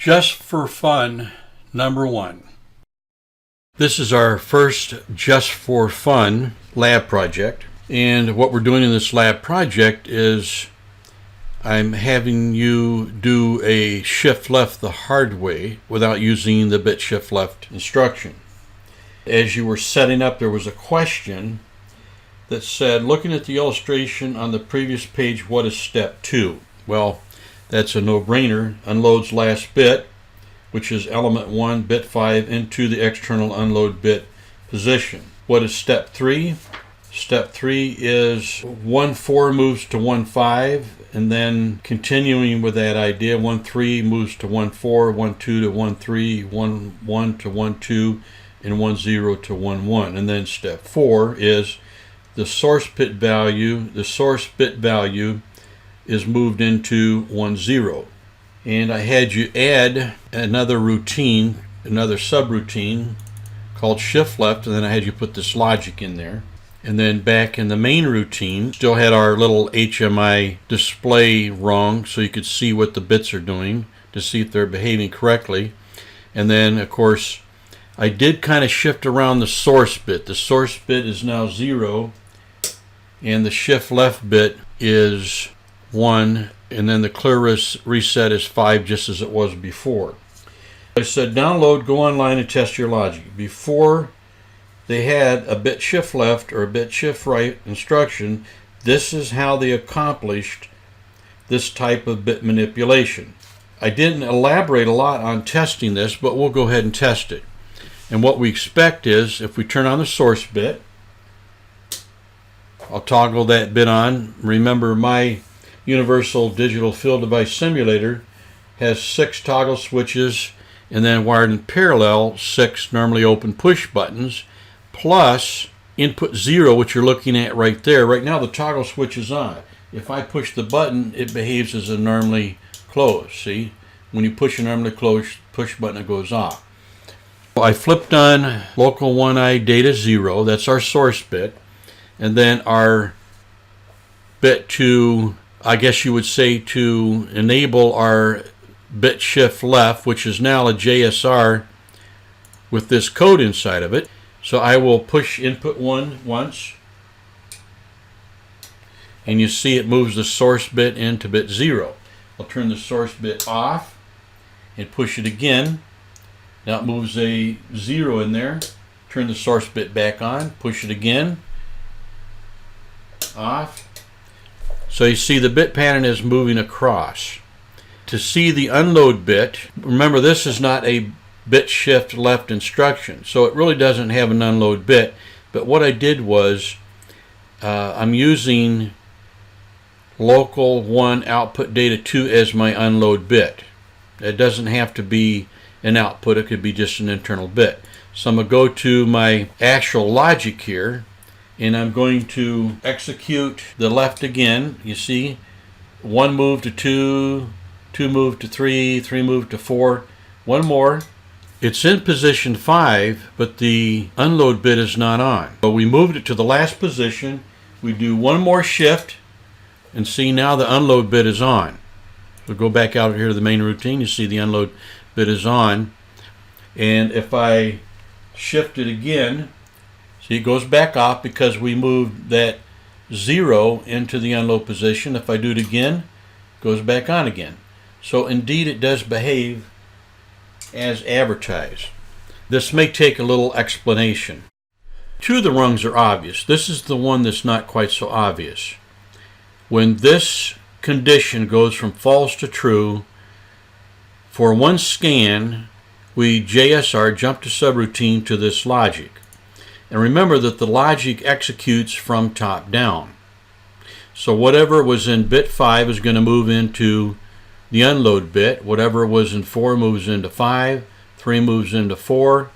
Just for fun, number 1. This is our first just for fun lab project. And what we're doing in this lab project is I'm having you do a shift left the hard way without using the bit shift left instruction. As you were setting up, there was a question that said, looking at the illustration on the previous page, what is step 2? Well, that's a no-brainer. Unloads last bit, which is element 1, bit 5, into the external unload bit position. What is step 3? Step 3 is 1-4 moves to 1-5, and then continuing with that idea, 1-3 moves to 1-4, 1-2 to 1-3, 1-1 to 1-2, and 1-0 to 1-1. And then step 4 is the source bit value is moved into 1-0. And I had you add another routine, another subroutine called shift left, and then I had you put this logic in there. And then back in the main routine, still had our little HMI display wrong, so you could see what the bits are doing to see if they're behaving correctly. And then, of course, I did kind of shift around the source bit. The source bit is now 0, and the shift left bit is 1, and then the clear reset is 5, just as it was before. I said download, go online and test your logic. Before they had a bit shift left or a bit shift right instruction, this is how they accomplished this type of bit manipulation. I didn't elaborate a lot on testing this, but we'll go ahead and test it. And what we expect is, if we turn on the source bit, I'll toggle that bit on. Remember, my Universal Digital Field Device Simulator has 6 toggle switches, and then wired in parallel 6 normally open push buttons, plus input 0, which you're looking at right there. Right now the toggle switch is on. If I push the button, it behaves as a normally closed. See? When you push a normally closed push button, it goes off. I flipped on local 1i data 0, that's our source bit, and then our bit to, I guess you would say, to enable our bit shift left, which is now a JSR with this code inside of it. So I will push input 1 once, and you see it moves the source bit into bit 0. I'll turn the source bit off and push it again. Now it moves a 0 in there. Turn the source bit back on, push it again, off. So you see the bit pattern is moving across. To see the unload bit, remember this is not a bit shift left instruction, so it really doesn't have an unload bit. But what I did was I'm using local 1 output data 2 as my unload bit. It doesn't have to be an output, it could be just an internal bit. So I'm going to go to my actual logic here, and I'm going to execute the left again. You see 1 move to 2, 2 move to 3, 3 move to 4, 1 more. It's in position 5, but the unload bit is not on. So we moved it to the last position. We do 1 more shift, and see now the unload bit is on. We'll go back out here to the main routine. You see the unload bit is on. And if I shift it again, see it goes back off because we moved that 0 into the unload position. If I do it again, it goes back on again. So indeed it does behave as advertised. This may take a little explanation. 2 of the rungs are obvious. This is the one that's not quite so obvious. When this condition goes from false to true, for 1 scan, we JSR, jump to subroutine, to this logic. And remember that the logic executes from top down. So whatever was in bit 5 is going to move into the unload bit. Whatever was in 4 moves into 5, 3 moves into 4,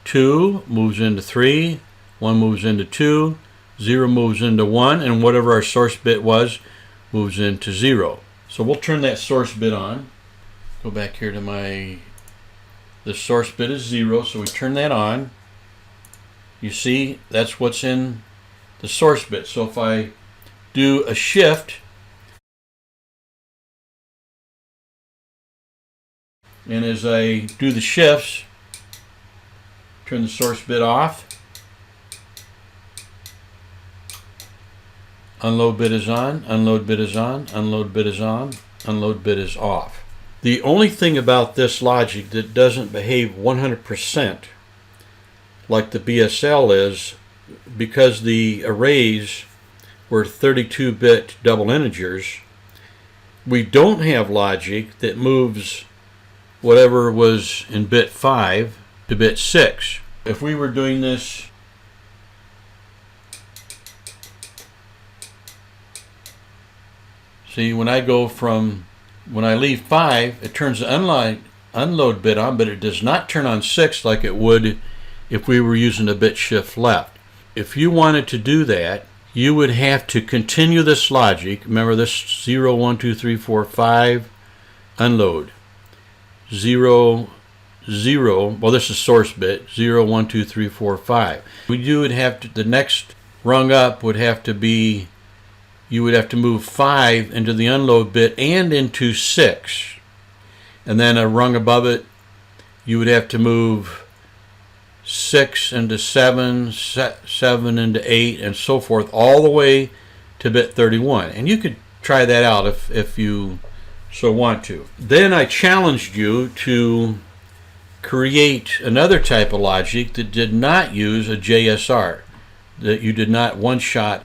2 moves into 3, 1 moves into 2, 0 moves into 1, and whatever our source bit was moves into 0. So we'll turn that source bit on. Go back here to the source bit is 0, so we turn that on. You see, that's what's in the source bit. So if I do a shift, And as I do the shifts, turn the source bit off. Unload bit is on, unload bit is on, unload bit is on, unload bit is off. The only thing about this logic that doesn't behave 100% like the BSL is, because the arrays were 32-bit double integers, we don't have logic that moves whatever was in bit 5 to bit 6. If we were doing this see, when I leave 5, it turns the unload bit on, but it does not turn on 6 like it would if we were using a bit shift left. If you wanted to do that, you would have to continue this logic. Remember this 0, 1, 2, 3, 4, 5, unload. 0, 0, well this is source bit, 0, 1, 2, 3, 4, 5. You would have to, the next rung up would have to be, you would have to move 5 into the unload bit and into 6. And then a rung above it, you would have to move 6 into 7, 7 into 8, and so forth, all the way to bit 31. And you could try that out if you so want to. Then I challenged you to create another type of logic that did not use a JSR, that you did not one-shot.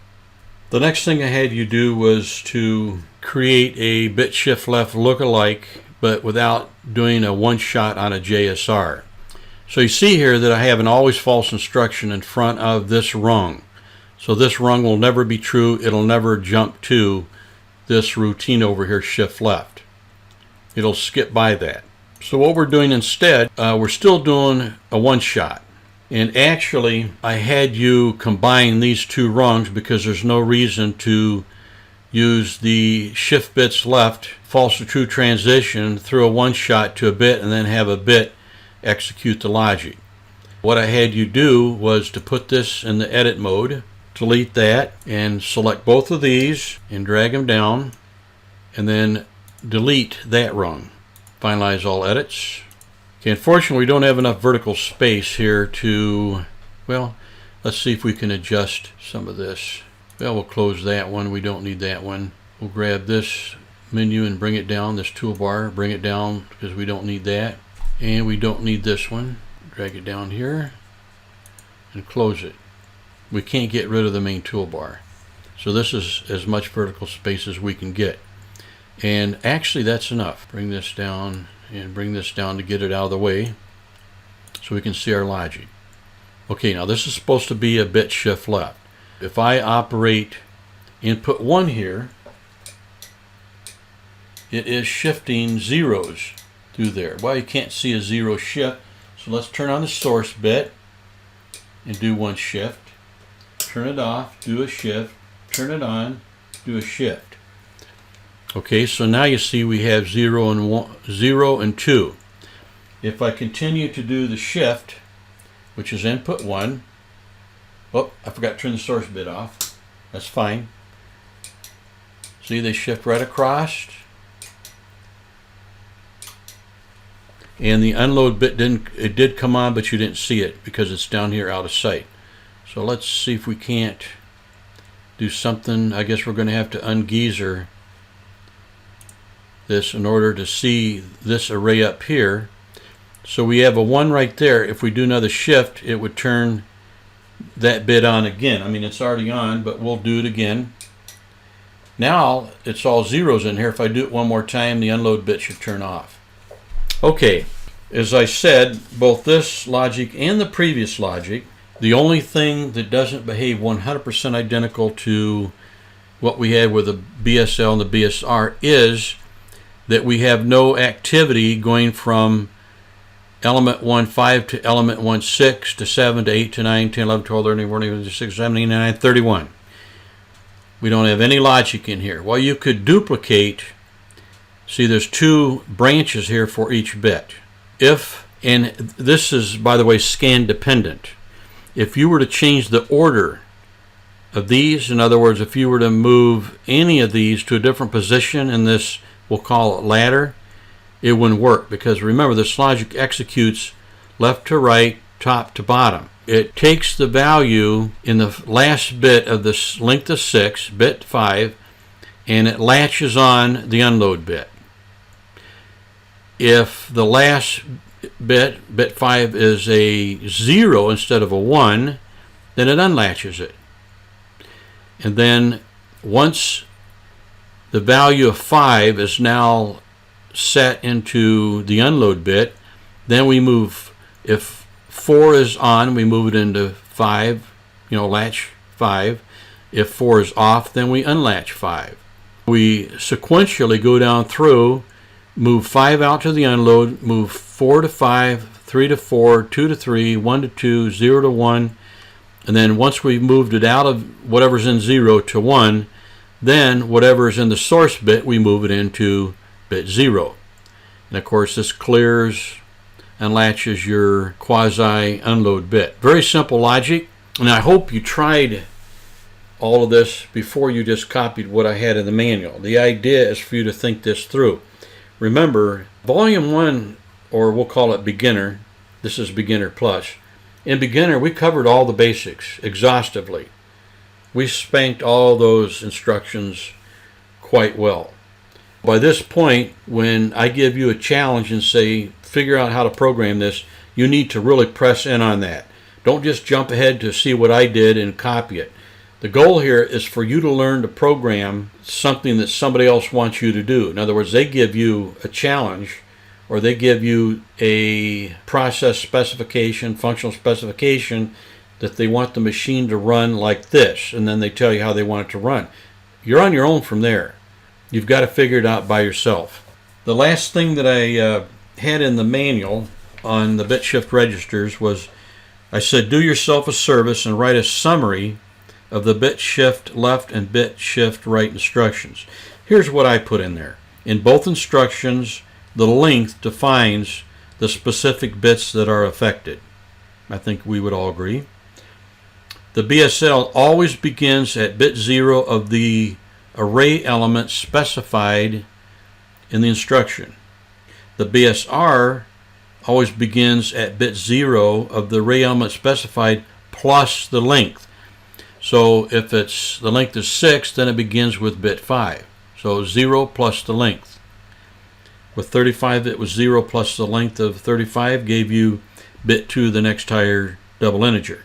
The next thing I had you do was to create a bit shift left lookalike, but without doing a one-shot on a JSR. So you see here that I have an always false instruction in front of this rung. So this rung will never be true. It'll never jump to this routine over here, shift left. It'll skip by that. So what we're doing instead, we're still doing a one-shot. And actually, I had you combine these two rungs because there's no reason to use the shift bits left false to true transition through a one-shot to a bit and then have a bit execute the logic. What I had you do was to put this in the edit mode, delete that, and select both of these and drag them down, and then delete that rung. Finalize all edits. Okay, unfortunately we don't have enough vertical space here to, well, let's see if we can adjust some of this. Well, we'll close that one. We don't need that one. We'll grab this menu and bring it down, this toolbar, bring it down because we don't need that. And we don't need this one. Drag it down here and close it. We can't get rid of the main toolbar. So this is as much vertical space as we can get. And actually that's enough. Bring this down and bring this down to get it out of the way so we can see our logic. Okay, now this is supposed to be a bit shift left. If I operate input 1 here, it is shifting zeros through there. Well, you can't see a 0 shift, so let's turn on the source bit and do one shift. Turn it off, do a shift, turn it on, do a shift. Okay, so now you see we have 0 and 1, 0 and 2. If I continue to do the shift, which is input 1, oh, I forgot to turn the source bit off. That's fine. See, they shift right across. And the unload bit did come on, but you didn't see it because it's down here out of sight. So let's see if we can't do something. I guess we're going to have to ungeyser this in order to see this array up here. So we have a 1 right there. If we do another shift, it would turn that bit on again. I mean, it's already on, but we'll do it again. Now it's all zeros in here. If I do it one more time, the unload bit should turn off. Okay, as I said, both this logic and the previous logic, the only thing that doesn't behave 100% identical to what we had with the BSL and the BSR is that we have no activity going from element 1.5 to element 1.6 to 7 to 8 to 9, 10, 11, 12, 13, 14, 15, 16, 17, 19, 31. We don't have any logic in here. Well, you could duplicate. See, there's 2 branches here for each bit. If, and this is, by the way, scan dependent. If you were to change the order of these, in other words, if you were to move any of these to a different position in this, we'll call it ladder, it wouldn't work, because remember, this logic executes left to right, top to bottom. It takes the value in the last bit of this length of 6, bit 5, and it latches on the unload bit. If the last bit, bit 5, is a 0 instead of a 1, then it unlatches it. And then once the value of 5 is now set into the unload bit, then we move, if 4 is on, we move it into 5, latch 5. If 4 is off, then we unlatch 5. We sequentially go down through, move 5 out to the unload, move 4 to 5, 3 to 4, 2 to 3, 1 to 2, 0 to 1, and then once we've moved it out of whatever's in 0 to 1, then whatever is in the source bit, we move it into bit 0. And of course, this clears and latches your quasi unload bit. Very simple logic, and I hope you tried all of this before you just copied what I had in the manual. The idea is for you to think this through. Remember, volume 1, or we'll call it beginner, this is beginner plus. In beginner, we covered all the basics exhaustively. We spanked all those instructions quite well. By this point, when I give you a challenge and say, figure out how to program this, you need to really press in on that. Don't just jump ahead to see what I did and copy it. The goal here is for you to learn to program something that somebody else wants you to do. In other words, they give you a challenge, or they give you a process specification, functional specification, that they want the machine to run like this, and then they tell you how they want it to run. You're on your own from there. You've got to figure it out by yourself. The last thing that I had in the manual on the bit shift registers was, I said, do yourself a service and write a summary of the bit shift left and bit shift right instructions. Here's what I put in there. In both instructions, the length defines the specific bits that are affected. I think we would all agree. The BSL always begins at bit 0 of the array element specified in the instruction. The BSR always begins at bit 0 of the array element specified plus the length. So if the length is 6, then it begins with bit 5. So 0 plus the length. With 35, it was 0 plus the length of 35, gave you bit 2, the next higher double integer.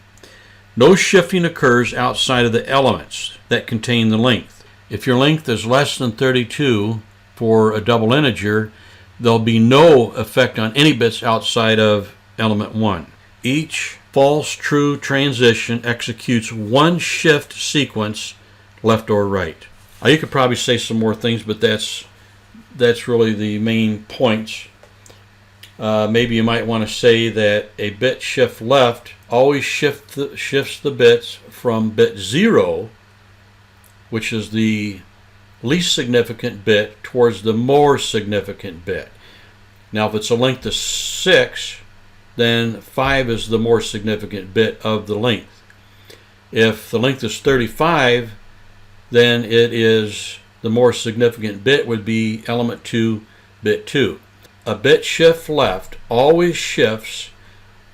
No shifting occurs outside of the elements that contain the length. If your length is less than 32 for a double integer, there'll be no effect on any bits outside of element 1. Each false-true transition executes one shift sequence, left or right. You could probably say some more things, but that's really the main points. Maybe you might want to say that a bit shift left always shifts the bits from bit 0, which is the least significant bit, towards the more significant bit. Now, if it's a length of 6, then 5 is the more significant bit of the length. If the length is 35, then it is the more significant bit would be element 2, bit 2. A bit shift left always shifts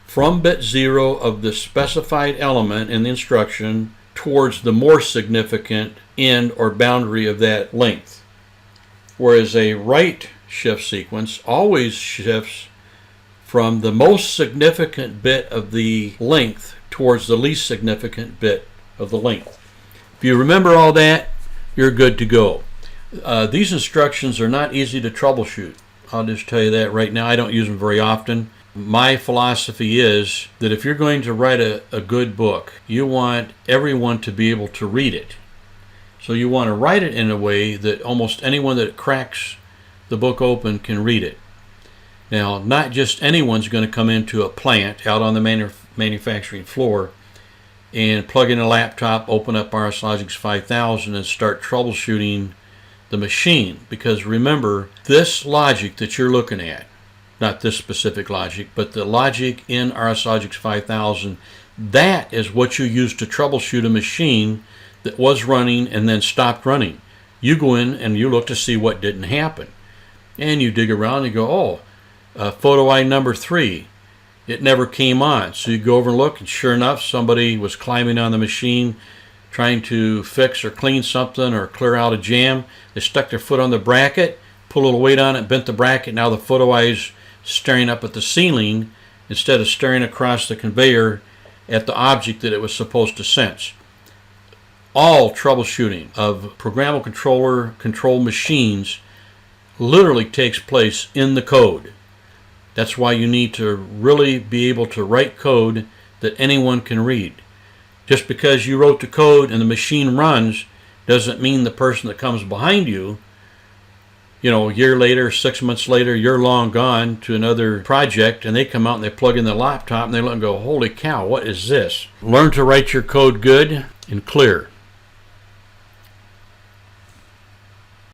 from bit 0 of the specified element in the instruction towards the more significant end or boundary of that length. Whereas a right shift sequence always shifts from the most significant bit of the length towards the least significant bit of the length. If you remember all that, you're good to go. These instructions are not easy to troubleshoot. I'll just tell you that right now. I don't use them very often. My philosophy is that if you're going to write a good book, you want everyone to be able to read it. So you want to write it in a way that almost anyone that cracks the book open can read it. Now, not just anyone's going to come into a plant out on the manufacturing floor and plug in a laptop, open up RS Logix 5000 and start troubleshooting the machine. Because remember, this logic that you're looking at, not this specific logic, but the logic in RS Logix 5000, that is what you use to troubleshoot a machine that was running and then stopped running. You go in and you look to see what didn't happen. And you dig around and you go, oh, photo eye number 3. It never came on. So you go over and look, and sure enough, somebody was climbing on the machine trying to fix or clean something or clear out a jam. They stuck their foot on the bracket, put a little weight on it, bent the bracket. Now the photo eye is staring up at the ceiling instead of staring across the conveyor at the object that it was supposed to sense. All troubleshooting of programmable controller controlled machines literally takes place in the code. That's why you need to really be able to write code that anyone can read. Just because you wrote the code and the machine runs doesn't mean the person that comes behind you, a year later, 6 months later, you're long gone to another project, and they come out and they plug in the laptop and they look and go, holy cow, what is this? Learn to write your code good and clear.